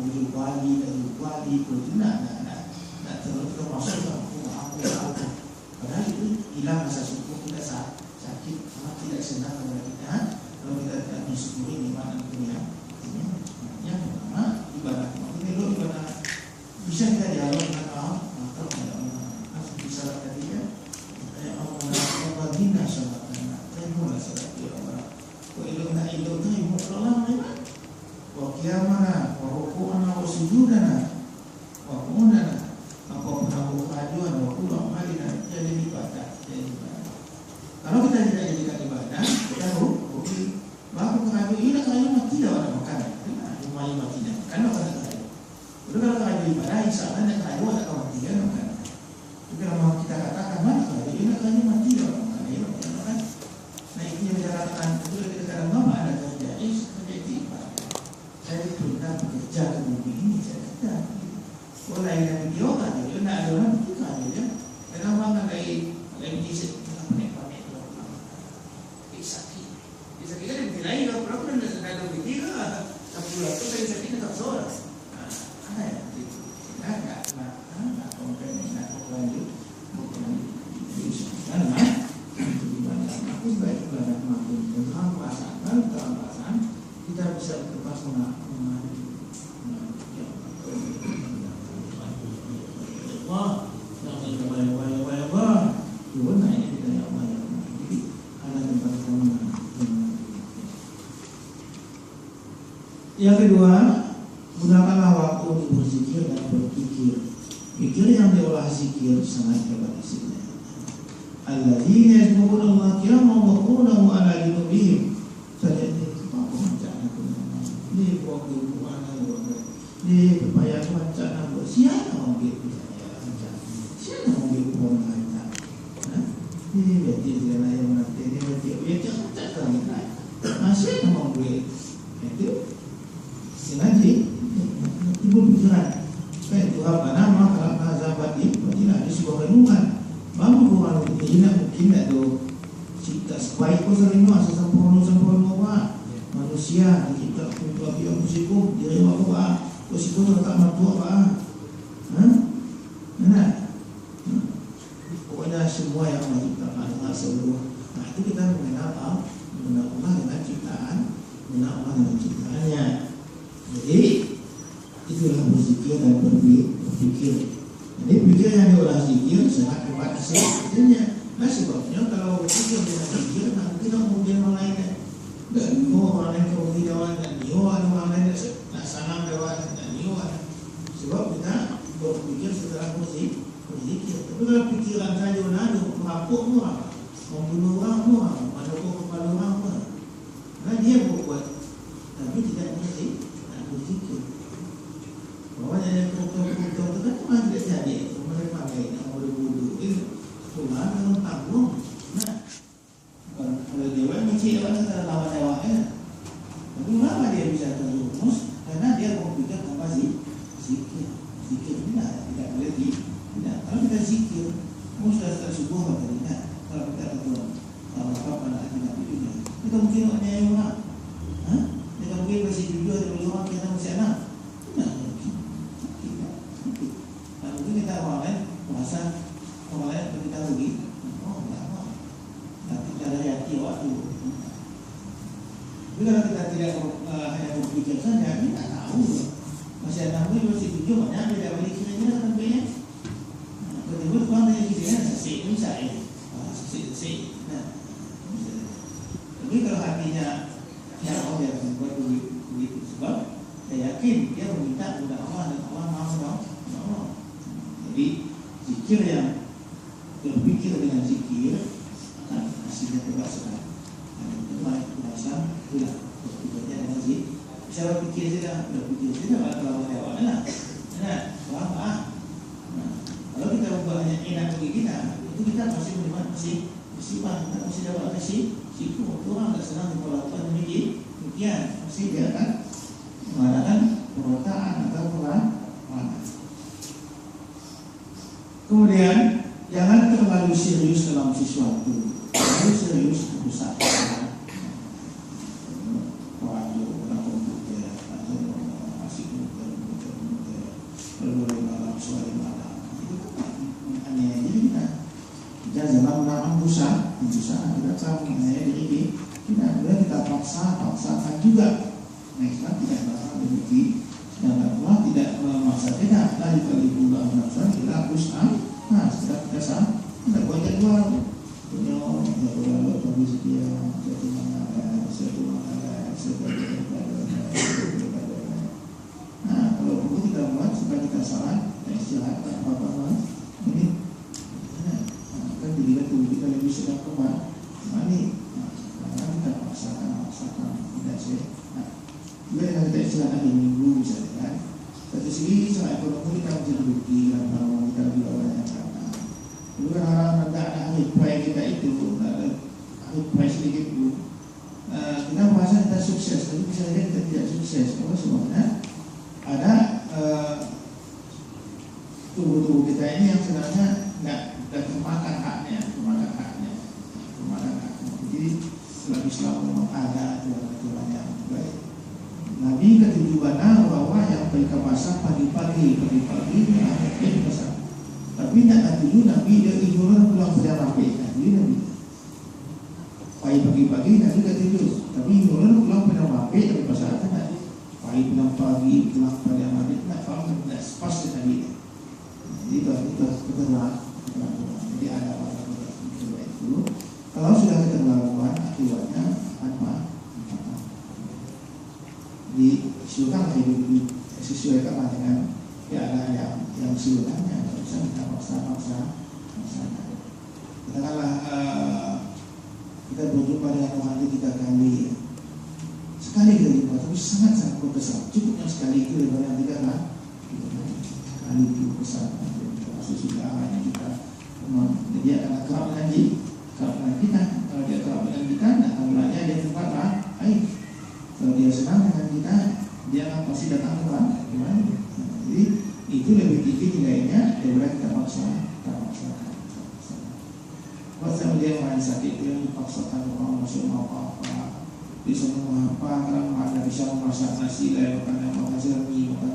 beli wali itu nak termasuk aku. Padahal itu hilang rasa syukur kita saat sakit, sangat tidak senang kepada kita. Kalau kita tidak mensyukuri nikmat dunia, yang pertama ibadah. Kalau ibadah bisa kita dialog dengan Allah, maka langsung disalat tadi ya. Allah baginda salat karena terima salat dia orang. Kau ilmu nak ilmu tu ilmu Allah mana? Wa qiyamana wa ruku'ana wa sujudana wa qudana. Apa perahu kajuan wa kullu amalina jadi ibadah. Kalau kita tidak jadikan ibadah, kita rugi. Baru kayu ini kayu mati dah orang makan. Rumah mati dah. Kan makan kayu. Kalau kayu ibadah, insya Allah kayu ada kawan tiga makan. Tapi kalau kita katakan mana kayu ini kayu mati dah orang makan. Ayo makan. Nah ini yang dikatakan itu kita katakan mama ada kerja. Kerja itu ibadah. Saya perintah bekerja ke bumi ini saya kerja. Oleh yang dia kan, dia nak ada orang itu kan dia. Karena orang dari bisik panik-panik tu. Sakit. Sakit kan dia lain kalau pun ada begitu lah. Tapi waktu saya sakit tak soal. Ada yang itu. Nak komplain nak lanjut. Bukan mana? Aku baik pada makin dalam perasaan kita bisa berlepas Yang kedua, gunakanlah waktu untuk berzikir dan berpikir. Pikir yang diolah zikir sangat hebat hasilnya. Alladzina yazkuruna Allah qiyaman wa qu'udan wa 'ala junubihim. Saja ini apa bacaan aku ini waktu mana ini berbayar bacaan buat siapa mau gitu siapa mau gitu orang lain. Ini berarti dia lain nanti ini berarti dia cakap masih mau buat itu sengaja ibu pikiran supaya Tuhan nama kalau sahabat ini tidak ada sebuah renungan bangun orang itu tidak mungkin ada cipta sebaik kau sering masa sempurna manusia dicipta untuk api musikum diri apa musikum tak mampu apa pokoknya semua yang menciptakan Allah seluruh. Nah itu kita mengenal Allah dengan ciptaan, mengenal Allah dengan ciptaannya. Jadi itulah berzikir dan berpikir. Jadi pikir yang diolah zikir sangat hebat hasilnya. Nah sebabnya kalau berpikir dengan zikir nanti kita mungkin orang lain dan orang lain kemudian jawan dan orang lain nak sanam jawan dan sebab kita berpikir setelah berzikir. Tapi kalau pikiran saja menadu, merampok orang, membunuh orang, menukuk kepala orang, nah dia buat, tapi tidak berzikir. Bahwa yang kurang-kurang itu kan cuma tidak jadi, mereka pakai yang mau dibunuh itu, Tuhan dalam tanggung. Nah, kalau dewa mencari orang secara lawan-lawannya, tapi mengapa dia bisa terjumus? Karena dia berpikir apa sih? Zikir tidak boleh tidak. Kalau kita zikir, sudah tersubuh atau tidak? Kalau kita berdoa, kalau apa nak tidak itu, kita mungkin hanya yang orang, kita mungkin masih jujur ada orang kita masih anak, tidak mungkin. Nah mungkin kita orang lain merasa orang lain kita rugi, tidak apa. Tapi cara hati waktu. Tapi kalau kita tidak hanya berpikir saja, kita tak tahu. Masih anak mungkin masih jujur banyak beda balik kira-kira tampilnya. Kedua tuan yang kita sesik misalnya, sesik. Nah, tapi kalau hatinya yang Allah yang membuat begitu sebab saya yakin dia meminta kepada Allah dan Allah mau. Jadi zikir yang berpikir dengan zikir akan hasilnya hebat sekali. Itu merasa tidak berpikirnya dengan zikir. Bisa berpikir tidak kalau lewatnya. Nah, wah. Kalau kita membuatnya enak bagi kita, itu kita masih menerima musibah, kita masih dapat siku. Orang tak senang diperlakukan demikian, masih dia akan mengadakan pemberontakan atau perlawanan. Kemudian jangan terlalu serius dalam sesuatu, terlalu serius rusak. suara malam itu aneh jadi kita jangan menahan dosa kita sama menganiaya diri kita paksakan juga. Nah, Islam tidak masalah demikian dan Allah tidak memaksa kita la yukallifu nafsan illa wus'aha. Nah, sudah kita sah tidak buat jadwal punya jadwal tapi sekian satu nah kalau perlu kita buat supaya kita salah dan istirahat tak apa-apa ini kan dilihat tubuh kita lebih sedang kemana ini kita paksakan tidak sih. Juga dengan kita istirahat di minggu misalnya kan. Satu segi secara ekonomi kita bisa terbukti dan bahwa kita lebih banyak karena dulu kan orang ada ahli proyek kita itu ada ahli proyek sedikit pun kita merasa kita sukses tapi bisa saja kita tidak sukses karena sebenarnya ada tubuh kita ini yang sebenarnya nggak termakan haknya. Jadi selama Islam memang ada aturan yang baik. Nabi ketujuannya bahwa yang mereka masak pagi-pagi masak. Tapi tidak tujuh Nabi dia ignoran pulang pada rapi. Nabi pagi-pagi Nabi ketujuh. Tapi ignoran pulang pada rapi tapi pasal Nabi pulang pagi pulang pada rapi. Tidak faham tidak pas dengan Nabi. Jadi itu keterlaluan. Jadi ada orang itu. Kalau sudah keterlaluan akibatnya apa? Disuruhkan disesuaikan dengan keadaan yang sebenarnya. Tidak bisa kita paksa. Katakanlah kita berjumpa dengan Tuhan itu 3 kali. Sekali kita jumpa, tapi sangat berkesan. Cukupnya sekali itu daripada yang 3 kali itu besar. Termasuk sudah yang kita dia akan kerap dengan kita. Kalau dia kerap dengan kita, akan mulanya dia tempatlah. Kalau dia senang dengan kita, dia akan pasti datang ke mana? Jadi itu lebih tinggi nilainya daripada kita paksakan. Kalau saya melihat orang sakit dia dipaksakan orang masuk apa-apa, disuruh apa karena ada bisa memasak nasi lah, makan mie, makan